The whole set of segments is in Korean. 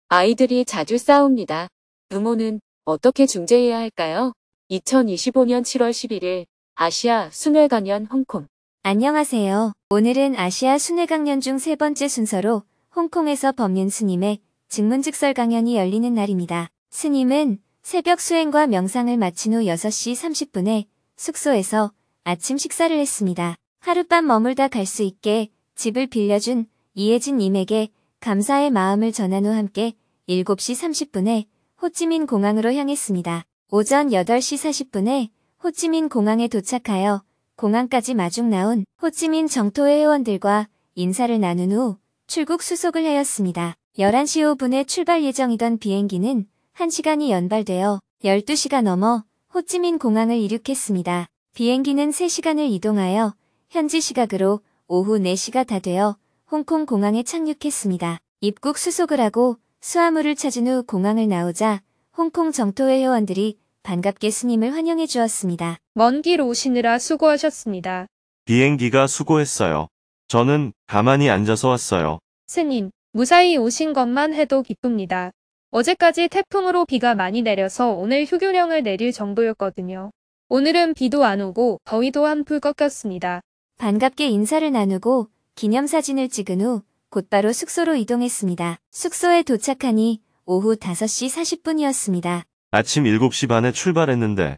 아이들이 자주 싸웁니다. 부모는 어떻게 중재해야 할까요? 2025년 7월 11일 아시아 순회강연 홍콩. 안녕하세요. 오늘은 아시아 순회강연 중 세 번째 순서로 홍콩에서 법륜 스님의 증문즉설 강연이 열리는 날입니다. 스님은 새벽 수행과 명상을 마친 후 6시 30분에 숙소에서 아침 식사를 했습니다. 하룻밤 머물다 갈 수 있게 집을 빌려준 이혜진 님에게 감사의 마음을 전한 후 함께 7시 30분에 호찌민 공항으로 향했습니다. 오전 8시 40분에 호찌민 공항에 도착하여 공항까지 마중 나온 호찌민 정토회 회원들과 인사를 나눈 후 출국 수속을 하였습니다. 11시 5분에 출발 예정이던 비행기는 1시간이 연발되어 12시가 넘어 호찌민 공항을 이륙했습니다. 비행기는 3시간을 이동하여 현지 시각으로 오후 4시가 다 되어 홍콩 공항에 착륙했습니다. 입국 수속을 하고 수화물을 찾은 후 공항을 나오자 홍콩 정토회 회원들이 반갑게 스님을 환영해 주었습니다. 먼 길 오시느라 수고하셨습니다. 비행기가 수고했어요. 저는 가만히 앉아서 왔어요. 스님, 무사히 오신 것만 해도 기쁩니다. 어제까지 태풍으로 비가 많이 내려서 오늘 휴교령을 내릴 정도였거든요. 오늘은 비도 안 오고 더위도 한풀 꺾였습니다. 반갑게 인사를 나누고 기념사진을 찍은 후 곧바로 숙소로 이동했습니다. 숙소에 도착하니 오후 5시 40분이었습니다. 아침 7시 반에 출발했는데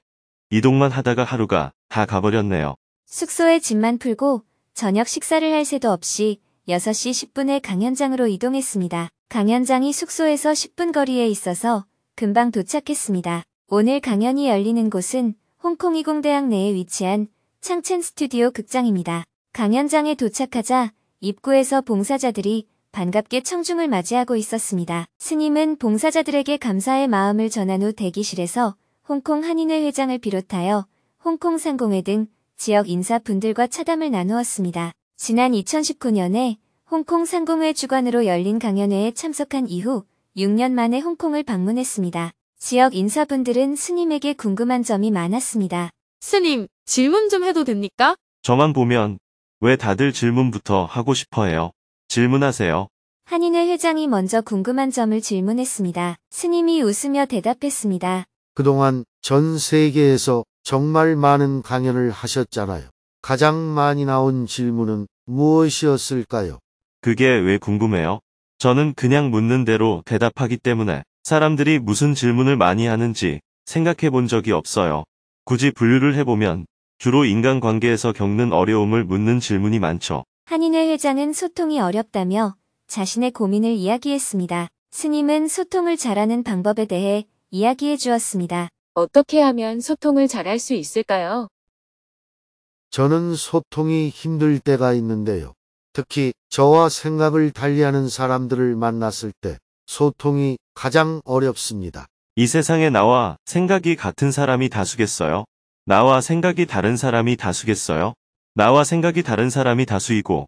이동만 하다가 하루가 다 가버렸네요. 숙소에 짐만 풀고 저녁 식사를 할 새도 없이 6시 10분에 강연장으로 이동했습니다. 강연장이 숙소에서 10분 거리에 있어서 금방 도착했습니다. 오늘 강연이 열리는 곳은 홍콩 이공대학 내에 위치한 창첸 스튜디오 극장입니다. 강연장에 도착하자 입구에서 봉사자들이 반갑게 청중을 맞이하고 있었습니다. 스님은 봉사자들에게 감사의 마음을 전한 후 대기실에서 홍콩 한인회 회장을 비롯하여 홍콩 상공회 등 지역 인사분들과 차담을 나누었습니다. 지난 2019년에 홍콩 상공회 주관으로 열린 강연회에 참석한 이후 6년 만에 홍콩을 방문했습니다. 지역 인사분들은 스님에게 궁금한 점이 많았습니다. 스님, 질문 좀 해도 됩니까? 저만 보면 왜 다들 질문부터 하고 싶어 해요? 질문하세요. 한인회 회장이 먼저 궁금한 점을 질문했습니다. 스님이 웃으며 대답했습니다. 그동안 전 세계에서 정말 많은 강연을 하셨잖아요. 가장 많이 나온 질문은 무엇이었을까요? 그게 왜 궁금해요? 저는 그냥 묻는 대로 대답하기 때문에 사람들이 무슨 질문을 많이 하는지 생각해 본 적이 없어요. 굳이 분류를 해보면 주로 인간관계에서 겪는 어려움을 묻는 질문이 많죠. 한인회 회장은 소통이 어렵다며 자신의 고민을 이야기했습니다. 스님은 소통을 잘하는 방법에 대해 이야기해 주었습니다. 어떻게 하면 소통을 잘할 수 있을까요? 저는 소통이 힘들 때가 있는데요. 특히 저와 생각을 달리하는 사람들을 만났을 때 소통이 가장 어렵습니다. 이 세상에 나와 생각이 같은 사람이 다수겠어요? 나와 생각이 다른 사람이 다수겠어요? 나와 생각이 다른 사람이 다수이고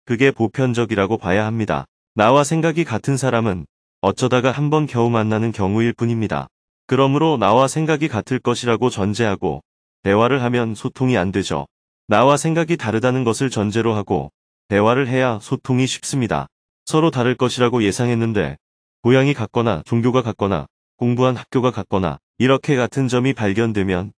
그게 보편적이라고 봐야 합니다. 나와 생각이 같은 사람은 어쩌다가 한 번 겨우 만나는 경우일 뿐입니다. 그러므로 나와 생각이 같을 것이라고 전제하고 대화를 하면 소통이 안 되죠. 나와 생각이 다르다는 것을 전제로 하고 대화를 해야 소통이 쉽습니다. 서로 다를 것이라고 예상했는데 고향이 같거나 종교가 같거나 공부한 학교가 같거나 이렇게 같은 점이 발견되면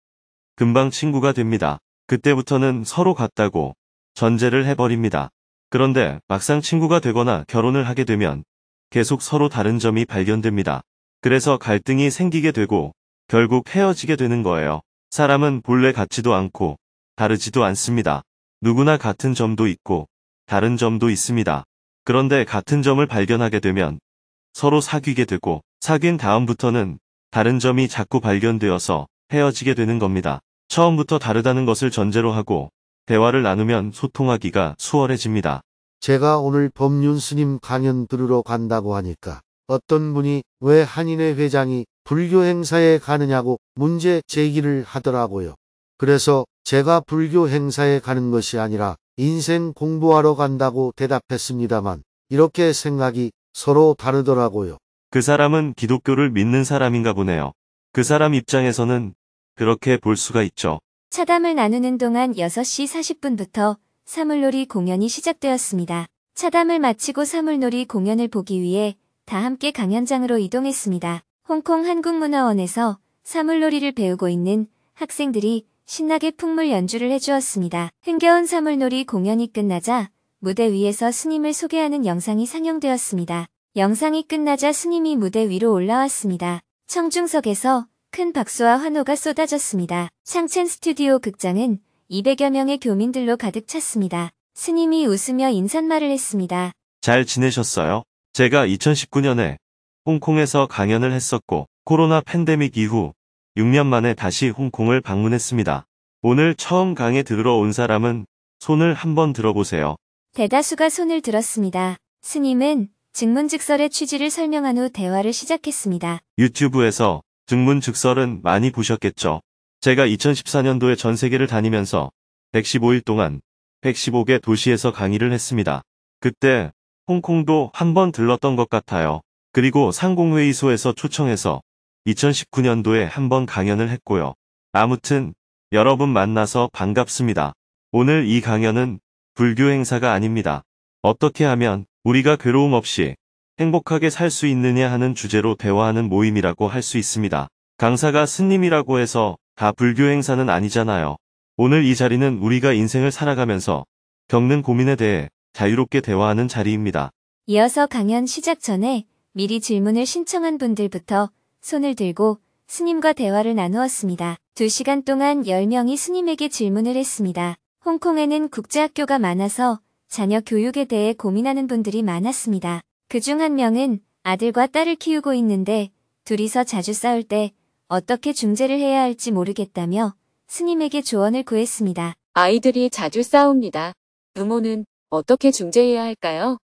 금방 친구가 됩니다. 그때부터는 서로 같다고 전제를 해버립니다. 그런데 막상 친구가 되거나 결혼을 하게 되면 계속 서로 다른 점이 발견됩니다. 그래서 갈등이 생기게 되고 결국 헤어지게 되는 거예요. 사람은 본래 같지도 않고 다르지도 않습니다. 누구나 같은 점도 있고 다른 점도 있습니다. 그런데 같은 점을 발견하게 되면 서로 사귀게 되고 사귄 다음부터는 다른 점이 자꾸 발견되어서 헤어지게 되는 겁니다. 처음부터 다르다는 것을 전제로 하고 대화를 나누면 소통하기가 수월해집니다. 제가 오늘 법륜 스님 강연 들으러 간다고 하니까 어떤 분이 왜 한인회 회장이 불교 행사에 가느냐고 문제 제기를 하더라고요. 그래서 제가 불교 행사에 가는 것이 아니라 인생 공부하러 간다고 대답했습니다만 이렇게 생각이 서로 다르더라고요. 그 사람은 기독교를 믿는 사람인가 보네요. 그 사람 입장에서는 그렇게 볼 수가 있죠. 차담을 나누는 동안 6시 40분부터 사물놀이 공연이 시작되었습니다. 차담을 마치고 사물놀이 공연을 보기 위해 다 함께 강연장으로 이동했습니다. 홍콩 한국문화원에서 사물놀이를 배우고 있는 학생들이 신나게 풍물 연주를 해주었습니다. 흥겨운 사물놀이 공연이 끝나자 무대 위에서 스님을 소개하는 영상이 상영되었습니다. 영상이 끝나자 스님이 무대 위로 올라왔습니다. 청중석에서 큰 박수와 환호가 쏟아졌습니다. 샹첸 스튜디오 극장은 200여 명의 교민들로 가득 찼습니다. 스님이 웃으며 인사말을 했습니다. 잘 지내셨어요? 제가 2019년에 홍콩에서 강연을 했었고 코로나 팬데믹 이후 6년 만에 다시 홍콩을 방문했습니다. 오늘 처음 강의 들으러 온 사람은 손을 한번 들어보세요. 대다수가 손을 들었습니다. 스님은 증문즉설의 취지를 설명한 후 대화를 시작했습니다. 유튜브에서 증문즉설은 많이 보셨겠죠? 제가 2014년도에 전 세계를 다니면서 115일 동안 115개 도시에서 강의를 했습니다. 그때 홍콩도 한번 들렀던 것 같아요. 그리고 상공회의소에서 초청해서 2019년도에 한번 강연을 했고요. 아무튼 여러분 만나서 반갑습니다. 오늘 이 강연은 불교 행사가 아닙니다. 어떻게 하면 우리가 괴로움 없이 행복하게 살 수 있느냐 하는 주제로 대화하는 모임이라고 할 수 있습니다. 강사가 스님이라고 해서 다 불교 행사는 아니잖아요. 오늘 이 자리는 우리가 인생을 살아가면서 겪는 고민에 대해 자유롭게 대화하는 자리입니다. 이어서 강연 시작 전에 미리 질문을 신청한 분들부터 손을 들고 스님과 대화를 나누었습니다. 2시간 동안 10명이 스님에게 질문을 했습니다. 홍콩에는 국제학교가 많아서 자녀 교육에 대해 고민하는 분들이 많았습니다. 그중 한 명은 아들과 딸을 키우고 있는데 둘이서 자주 싸울 때 어떻게 중재를 해야 할지 모르겠다며 스님에게 조언을 구했습니다. 아이들이 자주 싸웁니다. 부모는 어떻게 중재해야 할까요?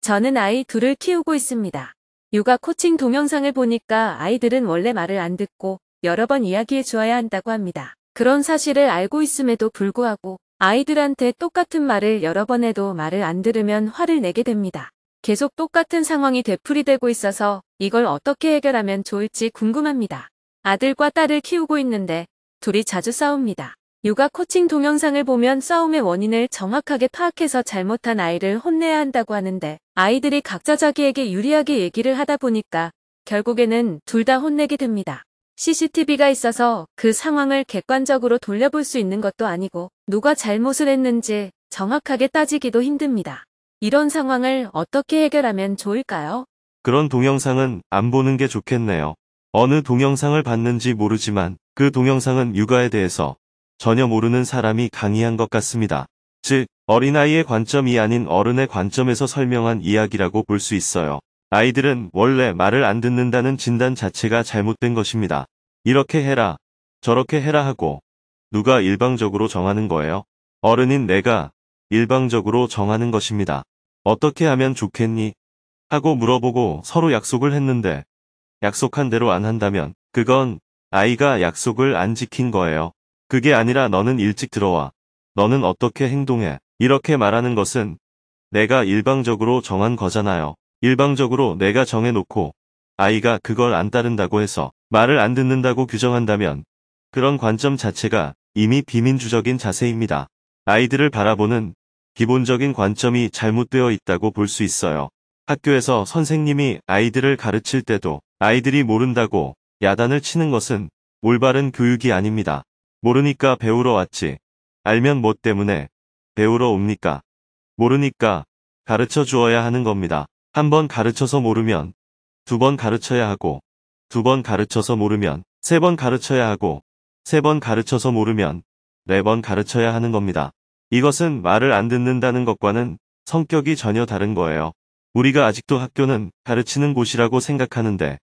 저는 아이 둘을 키우고 있습니다. 육아 코칭 동영상을 보니까 아이들은 원래 말을 안 듣고 여러 번 이야기해 주어야 한다고 합니다. 그런 사실을 알고 있음에도 불구하고 아이들한테 똑같은 말을 여러 번 해도 말을 안 들으면 화를 내게 됩니다. 계속 똑같은 상황이 되풀이되고 있어서 이걸 어떻게 해결하면 좋을지 궁금합니다. 아들과 딸을 키우고 있는데 둘이 자주 싸웁니다. 육아 코칭 동영상을 보면 싸움의 원인을 정확하게 파악해서 잘못한 아이를 혼내야 한다고 하는데 아이들이 각자 자기에게 유리하게 얘기를 하다 보니까 결국에는 둘 다 혼내게 됩니다. CCTV가 있어서 그 상황을 객관적으로 돌려볼 수 있는 것도 아니고 누가 잘못을 했는지 정확하게 따지기도 힘듭니다. 이런 상황을 어떻게 해결하면 좋을까요? 그런 동영상은 안 보는 게 좋겠네요. 어느 동영상을 봤는지 모르지만 그 동영상은 육아에 대해서 전혀 모르는 사람이 강의한 것 같습니다. 즉, 어린아이의 관점이 아닌 어른의 관점에서 설명한 이야기라고 볼 수 있어요. 아이들은 원래 말을 안 듣는다는 진단 자체가 잘못된 것입니다. 이렇게 해라, 저렇게 해라 하고 누가 일방적으로 정하는 거예요? 어른인 내가 일방적으로 정하는 것입니다. 어떻게 하면 좋겠니? 하고 물어보고 서로 약속을 했는데 약속한 대로 안 한다면 그건 아이가 약속을 안 지킨 거예요. 그게 아니라 너는 일찍 들어와. 너는 어떻게 행동해. 이렇게 말하는 것은 내가 일방적으로 정한 거잖아요. 일방적으로 내가 정해놓고 아이가 그걸 안 따른다고 해서 말을 안 듣는다고 규정한다면 그런 관점 자체가 이미 비민주적인 자세입니다. 아이들을 바라보는 기본적인 관점이 잘못되어 있다고 볼 수 있어요. 학교에서 선생님이 아이들을 가르칠 때도 아이들이 모른다고 야단을 치는 것은 올바른 교육이 아닙니다. 모르니까 배우러 왔지. 알면 뭐 때문에 배우러 옵니까? 모르니까 가르쳐 주어야 하는 겁니다. 한 번 가르쳐서 모르면 2번 가르쳐야 하고 2번 가르쳐서 모르면 3번 가르쳐야 하고 3번 가르쳐서 모르면 4번 가르쳐야 하는 겁니다. 이것은 말을 안 듣는다는 것과는 성격이 전혀 다른 거예요. 우리가 아직도 학교는 가르치는 곳이라고 생각하는데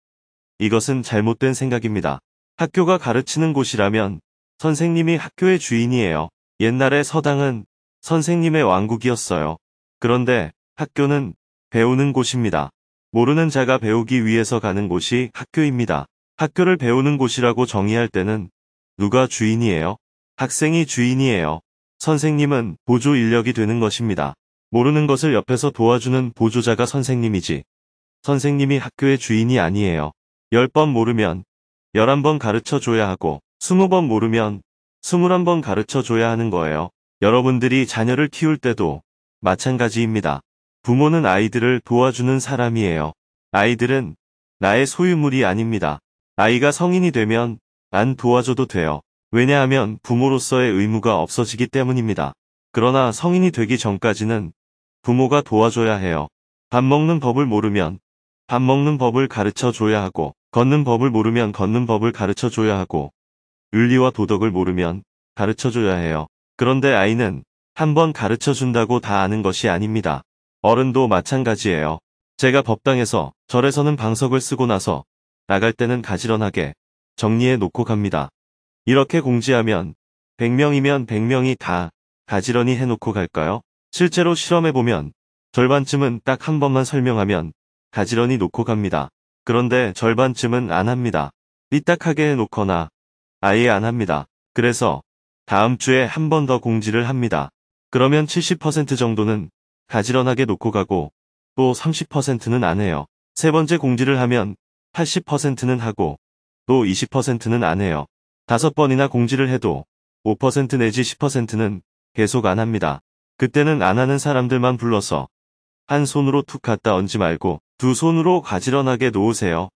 이것은 잘못된 생각입니다. 학교가 가르치는 곳이라면 선생님이 학교의 주인이에요. 옛날에 서당은 선생님의 왕국이었어요. 그런데 학교는 배우는 곳입니다. 모르는 자가 배우기 위해서 가는 곳이 학교입니다. 학교를 배우는 곳이라고 정의할 때는 누가 주인이에요? 학생이 주인이에요. 선생님은 보조 인력이 되는 것입니다. 모르는 것을 옆에서 도와주는 보조자가 선생님이지. 선생님이 학교의 주인이 아니에요. 10번 모르면 11번 가르쳐 줘야 하고 20번 모르면 21번 가르쳐 줘야 하는 거예요. 여러분들이 자녀를 키울 때도 마찬가지입니다. 부모는 아이들을 도와주는 사람이에요. 아이들은 나의 소유물이 아닙니다. 아이가 성인이 되면 안 도와줘도 돼요. 왜냐하면 부모로서의 의무가 없어지기 때문입니다. 그러나 성인이 되기 전까지는 부모가 도와줘야 해요. 밥 먹는 법을 모르면 밥 먹는 법을 가르쳐 줘야 하고, 걷는 법을 모르면 걷는 법을 가르쳐 줘야 하고, 윤리와 도덕을 모르면 가르쳐 줘야 해요. 그런데 아이는 한번 가르쳐 준다고 다 아는 것이 아닙니다. 어른도 마찬가지예요. 제가 법당에서 절에서는 방석을 쓰고 나서 나갈 때는 가지런하게 정리해 놓고 갑니다. 이렇게 공지하면 100명이면 100명이 다 가지런히 해놓고 갈까요? 실제로 실험해보면 절반쯤은 딱 한 번만 설명하면 가지런히 놓고 갑니다. 그런데 절반쯤은 안 합니다. 삐딱하게 해놓거나 아예 안 합니다. 그래서 다음 주에 한 번 더 공지를 합니다. 그러면 70% 정도는 가지런하게 놓고 가고 또 30%는 안 해요. 세 번째 공지를 하면 80%는 하고 또 20%는 안 해요. 5번이나 공지를 해도 5% 내지 10%는 계속 안 합니다. 그때는 안 하는 사람들만 불러서 한 손으로 툭 갖다 얹지 말고 두 손으로 가지런하게 놓으세요.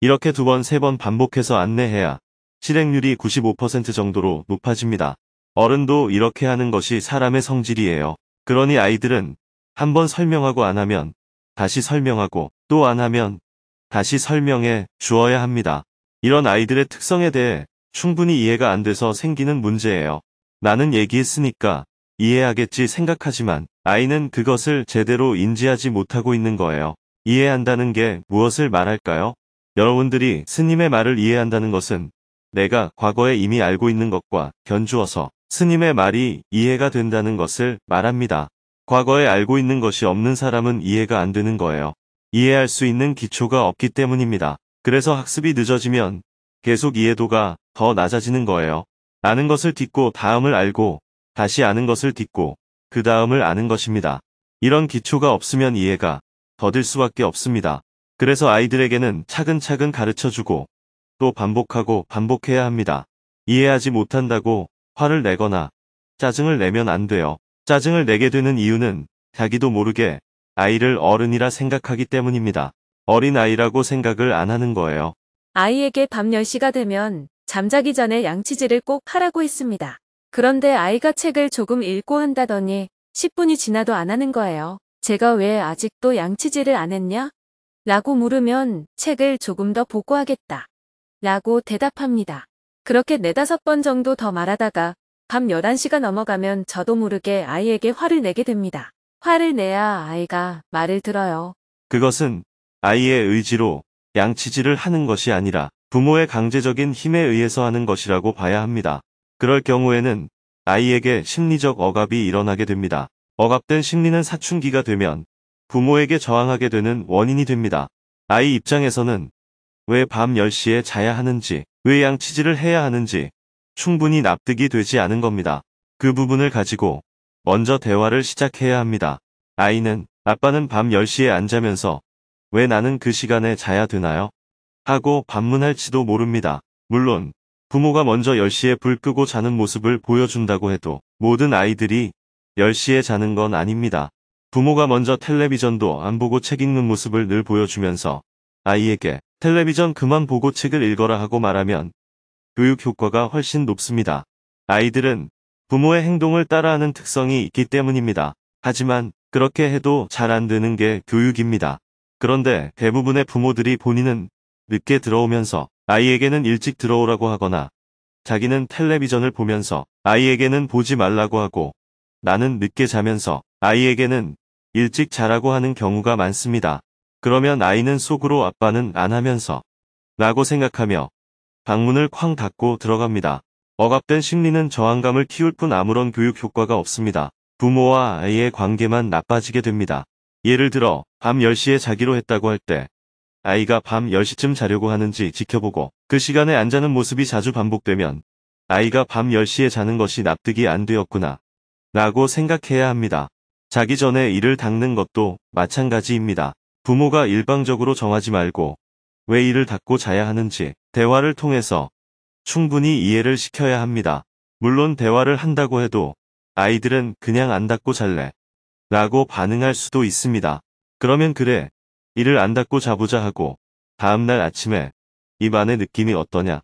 이렇게 2번, 3번 반복해서 안내해야 실행률이 95% 정도로 높아집니다. 어른도 이렇게 하는 것이 사람의 성질이에요. 그러니 아이들은 한번 설명하고 안 하면 다시 설명하고 또 안 하면 다시 설명해 주어야 합니다. 이런 아이들의 특성에 대해 충분히 이해가 안 돼서 생기는 문제예요. 나는 얘기했으니까 이해하겠지 생각하지만 아이는 그것을 제대로 인지하지 못하고 있는 거예요. 이해한다는 게 무엇을 말할까요? 여러분들이 스님의 말을 이해한다는 것은 내가 과거에 이미 알고 있는 것과 견주어서 스님의 말이 이해가 된다는 것을 말합니다. 과거에 알고 있는 것이 없는 사람은 이해가 안 되는 거예요. 이해할 수 있는 기초가 없기 때문입니다. 그래서 학습이 늦어지면 계속 이해도가 더 낮아지는 거예요. 아는 것을 딛고 다음을 알고 다시 아는 것을 딛고 그 다음을 아는 것입니다. 이런 기초가 없으면 이해가 더딜 수밖에 없습니다. 그래서 아이들에게는 차근차근 가르쳐주고 또 반복하고 반복해야 합니다. 이해하지 못한다고 화를 내거나 짜증을 내면 안 돼요. 짜증을 내게 되는 이유는 자기도 모르게 아이를 어른이라 생각하기 때문입니다. 어린 아이라고 생각을 안 하는 거예요. 아이에게 밤 10시가 되면 잠자기 전에 양치질을 꼭 하라고 했습니다. 그런데 아이가 책을 조금 읽고 한다더니 10분이 지나도 안 하는 거예요. 제가 왜 아직도 양치질을 안 했냐? 라고 물으면 책을 조금 더 보고 하겠다. 라고 대답합니다. 그렇게 4-5번 정도 더 말하다가 밤 11시가 넘어가면 저도 모르게 아이에게 화를 내게 됩니다. 화를 내야 아이가 말을 들어요. 그것은 아이의 의지로 양치질을 하는 것이 아니라 부모의 강제적인 힘에 의해서 하는 것이라고 봐야 합니다. 그럴 경우에는 아이에게 심리적 억압이 일어나게 됩니다. 억압된 심리는 사춘기가 되면 부모에게 저항하게 되는 원인이 됩니다. 아이 입장에서는 왜 밤 10시에 자야 하는지, 왜 양치질을 해야 하는지 충분히 납득이 되지 않은 겁니다. 그 부분을 가지고 먼저 대화를 시작해야 합니다. 아이는 아빠는 밤 10시에 안 자면서 왜 나는 그 시간에 자야 되나요? 하고 반문할지도 모릅니다. 물론 부모가 먼저 10시에 불 끄고 자는 모습을 보여준다고 해도 모든 아이들이 10시에 자는 건 아닙니다. 부모가 먼저 텔레비전도 안 보고 책 읽는 모습을 늘 보여주면서 아이에게 텔레비전 그만 보고 책을 읽어라 하고 말하면 교육 효과가 훨씬 높습니다. 아이들은 부모의 행동을 따라하는 특성이 있기 때문입니다. 하지만 그렇게 해도 잘 안 되는 게 교육입니다. 그런데 대부분의 부모들이 본인은 늦게 들어오면서 아이에게는 일찍 들어오라고 하거나 자기는 텔레비전을 보면서 아이에게는 보지 말라고 하고 나는 늦게 자면서 아이에게는 일찍 자라고 하는 경우가 많습니다. 그러면 아이는 속으로 아빠는 안 하면서 라고 생각하며 방문을 쾅 닫고 들어갑니다. 억압된 심리는 저항감을 키울 뿐 아무런 교육 효과가 없습니다. 부모와 아이의 관계만 나빠지게 됩니다. 예를 들어 밤 10시에 자기로 했다고 할 때 아이가 밤 10시쯤 자려고 하는지 지켜보고 그 시간에 안 자는 모습이 자주 반복되면 아이가 밤 10시에 자는 것이 납득이 안 되었구나 라고 생각해야 합니다. 자기 전에 이를 닦는 것도 마찬가지입니다. 부모가 일방적으로 정하지 말고 왜 이를 닫고 자야 하는지 대화를 통해서 충분히 이해를 시켜야 합니다. 물론 대화를 한다고 해도 아이들은 그냥 안 닫고 잘래 라고 반응할 수도 있습니다. 그러면 그래, 이를 안 닫고 자보자 하고 다음날 아침에 입 안의 느낌이 어떠냐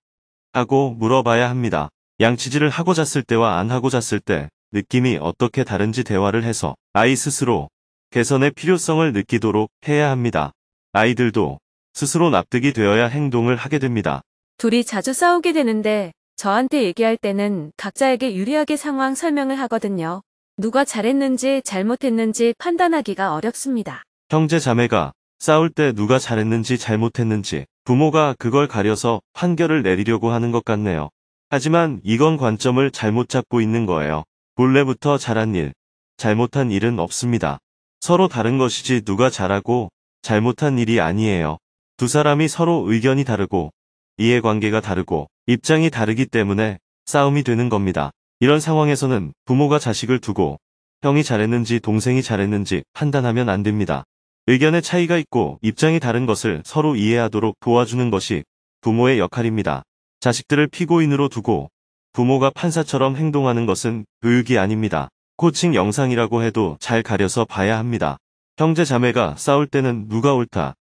하고 물어봐야 합니다. 양치질을 하고 잤을 때와 안 하고 잤을 때 느낌이 어떻게 다른지 대화를 해서 아이 스스로 개선의 필요성을 느끼도록 해야 합니다. 아이들도 스스로 납득이 되어야 행동을 하게 됩니다. 둘이 자주 싸우게 되는데 저한테 얘기할 때는 각자에게 유리하게 상황 설명을 하거든요. 누가 잘했는지 잘못했는지 판단하기가 어렵습니다. 형제 자매가 싸울 때 누가 잘했는지 잘못했는지 부모가 그걸 가려서 판결을 내리려고 하는 것 같네요. 하지만 이건 관점을 잘못 잡고 있는 거예요. 본래부터 잘한 일, 잘못한 일은 없습니다. 서로 다른 것이지 누가 잘하고 잘못한 일이 아니에요. 두 사람이 서로 의견이 다르고 이해관계가 다르고 입장이 다르기 때문에 싸움이 되는 겁니다. 이런 상황에서는 부모가 자식을 두고 형이 잘했는지 동생이 잘했는지 판단하면 안 됩니다. 의견의 차이가 있고 입장이 다른 것을 서로 이해하도록 도와주는 것이 부모의 역할입니다. 자식들을 피고인으로 두고 부모가 판사처럼 행동하는 것은 교육이 아닙니다. 코칭 영상이라고 해도 잘 가려서 봐야 합니다. 형제 자매가 싸울 때는 누가 옳다,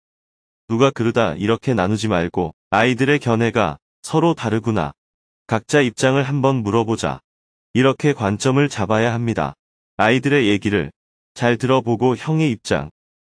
누가 그르다 이렇게 나누지 말고 아이들의 견해가 서로 다르구나. 각자 입장을 한번 물어보자. 이렇게 관점을 잡아야 합니다. 아이들의 얘기를 잘 들어보고 형의 입장,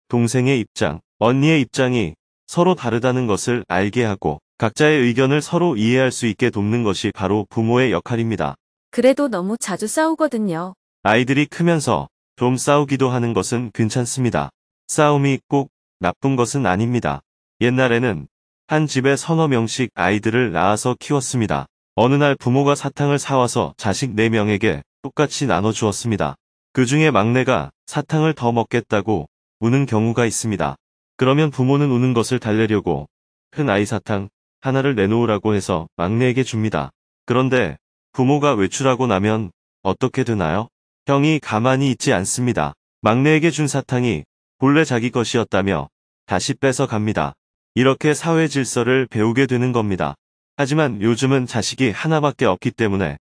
동생의 입장, 언니의 입장이 서로 다르다는 것을 알게 하고 각자의 의견을 서로 이해할 수 있게 돕는 것이 바로 부모의 역할입니다. 그래도 너무 자주 싸우거든요. 아이들이 크면서 좀 싸우기도 하는 것은 괜찮습니다. 싸움이 꼭 나쁜 것은 아닙니다. 옛날에는 한 집에 서너 명씩 아이들을 낳아서 키웠습니다. 어느 날 부모가 사탕을 사와서 자식 4명에게 똑같이 나눠주었습니다. 그 중에 막내가 사탕을 더 먹겠다고 우는 경우가 있습니다. 그러면 부모는 우는 것을 달래려고 큰 아이 사탕 하나를 내놓으라고 해서 막내에게 줍니다. 그런데 부모가 외출하고 나면 어떻게 되나요? 형이 가만히 있지 않습니다. 막내에게 준 사탕이 본래 자기 것이었다며 다시 뺏어 갑니다. 이렇게 사회 질서를 배우게 되는 겁니다. 하지만 요즘은 자식이 하나밖에 없기 때문에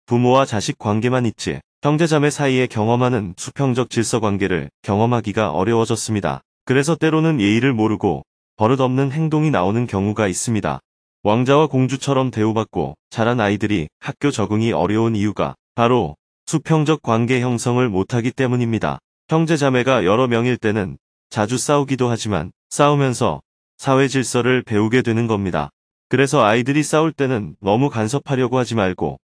부모와 자식 관계만 있지 형제자매 사이에 경험하는 수평적 질서 관계를 경험하기가 어려워졌습니다. 그래서 때로는 예의를 모르고 버릇없는 행동이 나오는 경우가 있습니다. 왕자와 공주처럼 대우받고 자란 아이들이 학교 적응이 어려운 이유가 바로 수평적 관계 형성을 못하기 때문입니다. 형제자매가 여러 명일 때는 자주 싸우기도 하지만 싸우면서 사회 질서를 배우게 되는 겁니다. 그래서 아이들이 싸울 때는 너무 간섭하려고 하지 말고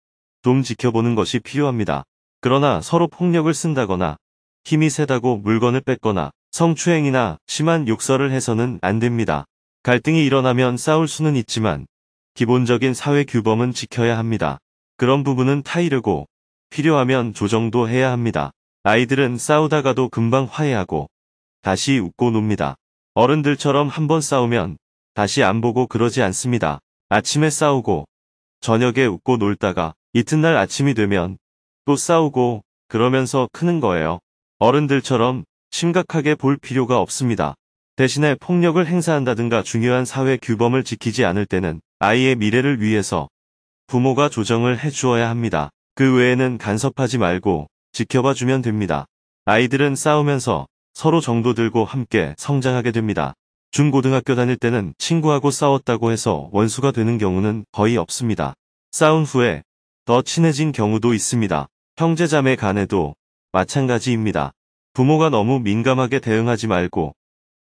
좀 지켜보는 것이 필요합니다. 그러나 서로 폭력을 쓴다거나 힘이 세다고 물건을 뺏거나 성추행이나 심한 욕설을 해서는 안 됩니다. 갈등이 일어나면 싸울 수는 있지만 기본적인 사회 규범은 지켜야 합니다. 그런 부분은 타이르고 필요하면 조정도 해야 합니다. 아이들은 싸우다가도 금방 화해하고 다시 웃고 놉니다. 어른들처럼 한번 싸우면 다시 안 보고 그러지 않습니다. 아침에 싸우고 저녁에 웃고 놀다가 이튿날 아침이 되면 또 싸우고 그러면서 크는 거예요. 어른들처럼 심각하게 볼 필요가 없습니다. 대신에 폭력을 행사한다든가 중요한 사회 규범을 지키지 않을 때는 아이의 미래를 위해서 부모가 조정을 해주어야 합니다. 그 외에는 간섭하지 말고 지켜봐 주면 됩니다. 아이들은 싸우면서 서로 정도 들고 함께 성장하게 됩니다. 중고등학교 다닐 때는 친구하고 싸웠다고 해서 원수가 되는 경우는 거의 없습니다. 싸운 후에 더 친해진 경우도 있습니다. 형제자매 간에도 마찬가지입니다. 부모가 너무 민감하게 대응하지 말고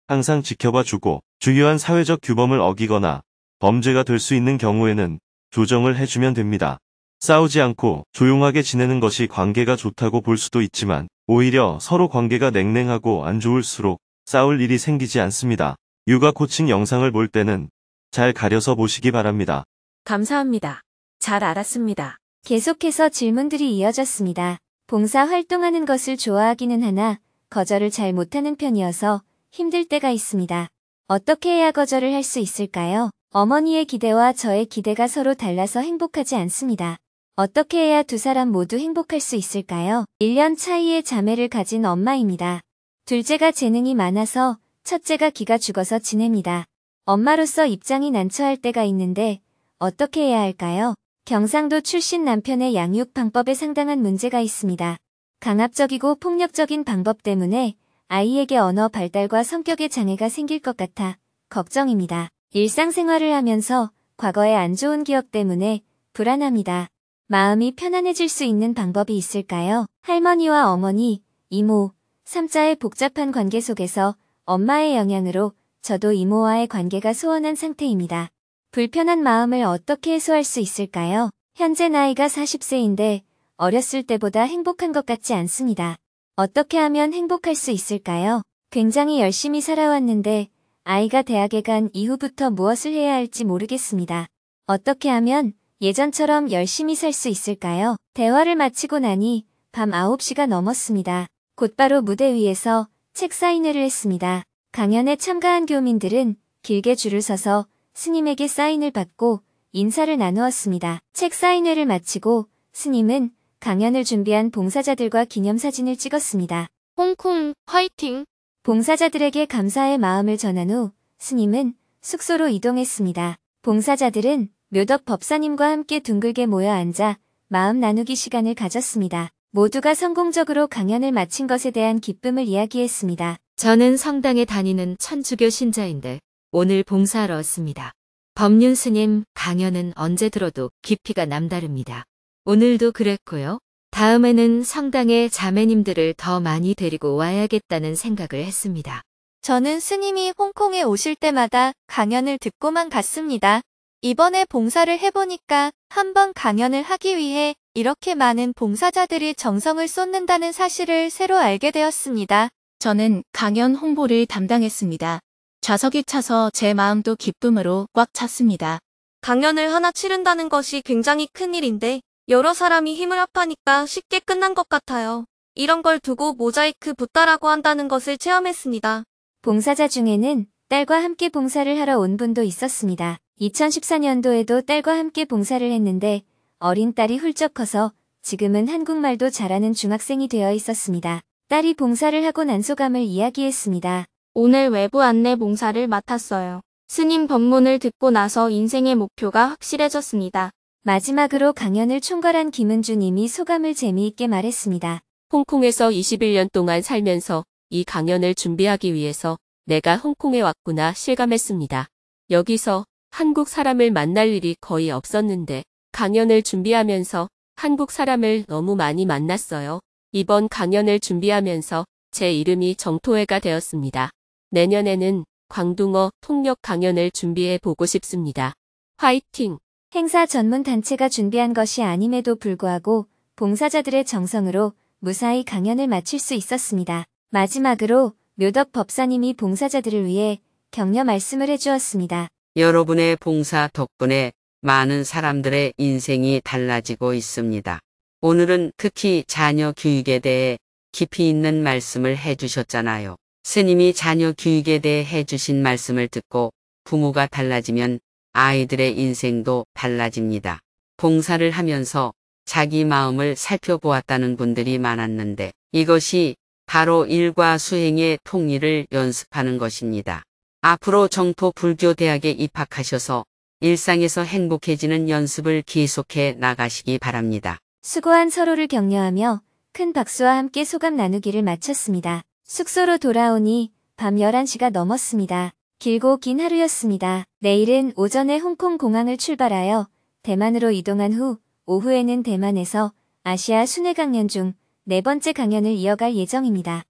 항상 지켜봐주고 중요한 사회적 규범을 어기거나 범죄가 될 수 있는 경우에는 조정을 해주면 됩니다. 싸우지 않고 조용하게 지내는 것이 관계가 좋다고 볼 수도 있지만 오히려 서로 관계가 냉랭하고 안 좋을수록 싸울 일이 생기지 않습니다. 육아 코칭 영상을 볼 때는 잘 가려서 보시기 바랍니다. 감사합니다. 잘 알았습니다. 계속해서 질문들이 이어졌습니다. 봉사 활동하는 것을 좋아하기는 하나 거절을 잘 못하는 편이어서 힘들 때가 있습니다. 어떻게 해야 거절을 할 수 있을까요? 어머니의 기대와 저의 기대가 서로 달라서 행복하지 않습니다. 어떻게 해야 두 사람 모두 행복할 수 있을까요? 1년 차이의 자매를 가진 엄마입니다. 둘째가 재능이 많아서 첫째가 기가 죽어서 지냅니다. 엄마로서 입장이 난처할 때가 있는데 어떻게 해야 할까요? 경상도 출신 남편의 양육 방법에 상당한 문제가 있습니다. 강압적이고 폭력적인 방법 때문에 아이에게 언어 발달과 성격의 장애가 생길 것 같아 걱정입니다. 일상생활을 하면서 과거의 안 좋은 기억 때문에 불안합니다. 마음이 편안해질 수 있는 방법이 있을까요? 할머니와 어머니, 이모, 삼자의 복잡한 관계 속에서 엄마의 영향으로 저도 이모와의 관계가 소원한 상태입니다. 불편한 마음을 어떻게 해소할 수 있을까요? 현재 나이가 40세인데 어렸을 때보다 행복한 것 같지 않습니다. 어떻게 하면 행복할 수 있을까요? 굉장히 열심히 살아왔는데 아이가 대학에 간 이후부터 무엇을 해야 할지 모르겠습니다. 어떻게 하면 예전처럼 열심히 살 수 있을까요? 대화를 마치고 나니 밤 9시가 넘었습니다. 곧바로 무대 위에서 책 사인회를 했습니다. 강연에 참가한 교민들은 길게 줄을 서서 스님에게 사인을 받고 인사를 나누었습니다. 책 사인회를 마치고 스님은 강연을 준비한 봉사자들과 기념사진을 찍었습니다. 홍콩 화이팅! 봉사자들에게 감사의 마음을 전한 후 스님은 숙소로 이동했습니다. 봉사자들은 묘덕 법사님과 함께 둥글게 모여 앉아 마음 나누기 시간을 가졌습니다. 모두가 성공적으로 강연을 마친 것에 대한 기쁨을 이야기했습니다. 저는 성당에 다니는 천주교 신자인데 오늘 봉사하러 왔습니다. 법륜 스님 강연은 언제 들어도 깊이가 남다릅니다. 오늘도 그랬고요. 다음에는 성당에 자매님들을 더 많이 데리고 와야겠다는 생각을 했습니다. 저는 스님이 홍콩에 오실 때마다 강연을 듣고만 갔습니다. 이번에 봉사를 해보니까 한번 강연을 하기 위해 이렇게 많은 봉사자들이 정성을 쏟는다는 사실을 새로 알게 되었습니다. 저는 강연 홍보를 담당했습니다. 좌석이 차서 제 마음도 기쁨으로 꽉 찼습니다. 강연을 하나 치른다는 것이 굉장히 큰 일인데 여러 사람이 힘을 합하니까 쉽게 끝난 것 같아요. 이런 걸 두고 모자이크 붓다라고 한다는 것을 체험했습니다. 봉사자 중에는 딸과 함께 봉사를 하러 온 분도 있었습니다. 2014년도에도 딸과 함께 봉사를 했는데 어린 딸이 훌쩍 커서 지금은 한국말도 잘하는 중학생이 되어 있었습니다. 딸이 봉사를 하고 난 소감을 이야기했습니다. 오늘 외부 안내 봉사를 맡았어요. 스님 법문을 듣고 나서 인생의 목표가 확실해졌습니다. 마지막으로 강연을 총괄한 김은주 님이 소감을 재미있게 말했습니다. 홍콩에서 21년 동안 살면서 이 강연을 준비하기 위해서 내가 홍콩에 왔구나 실감했습니다. 여기서 한국 사람을 만날 일이 거의 없었는데 강연을 준비하면서 한국 사람을 너무 많이 만났어요. 이번 강연을 준비하면서 제 이름이 정토회가 되었습니다. 내년에는 광둥어 통역 강연을 준비해 보고 싶습니다. 화이팅! 행사 전문 단체가 준비한 것이 아님에도 불구하고 봉사자들의 정성으로 무사히 강연을 마칠 수 있었습니다. 마지막으로 묘덕 법사님이 봉사자들을 위해 격려 말씀을 해주었습니다. 여러분의 봉사 덕분에 많은 사람들의 인생이 달라지고 있습니다. 오늘은 특히 자녀 교육에 대해 깊이 있는 말씀을 해주셨잖아요. 스님이 자녀 교육에 대해 해주신 말씀을 듣고 부모가 달라지면 아이들의 인생도 달라집니다. 봉사를 하면서 자기 마음을 살펴보았다는 분들이 많았는데 이것이 바로 일과 수행의 통일을 연습하는 것입니다. 앞으로 정토불교대학에 입학하셔서 일상에서 행복해지는 연습을 계속해 나가시기 바랍니다. 수고한 서로를 격려하며 큰 박수와 함께 소감 나누기를 마쳤습니다. 숙소로 돌아오니 밤 11시가 넘었습니다. 길고 긴 하루였습니다. 내일은 오전에 홍콩 공항을 출발하여 대만으로 이동한 후 오후에는 대만에서 아시아 순회 강연 중 4번째 강연을 이어갈 예정입니다.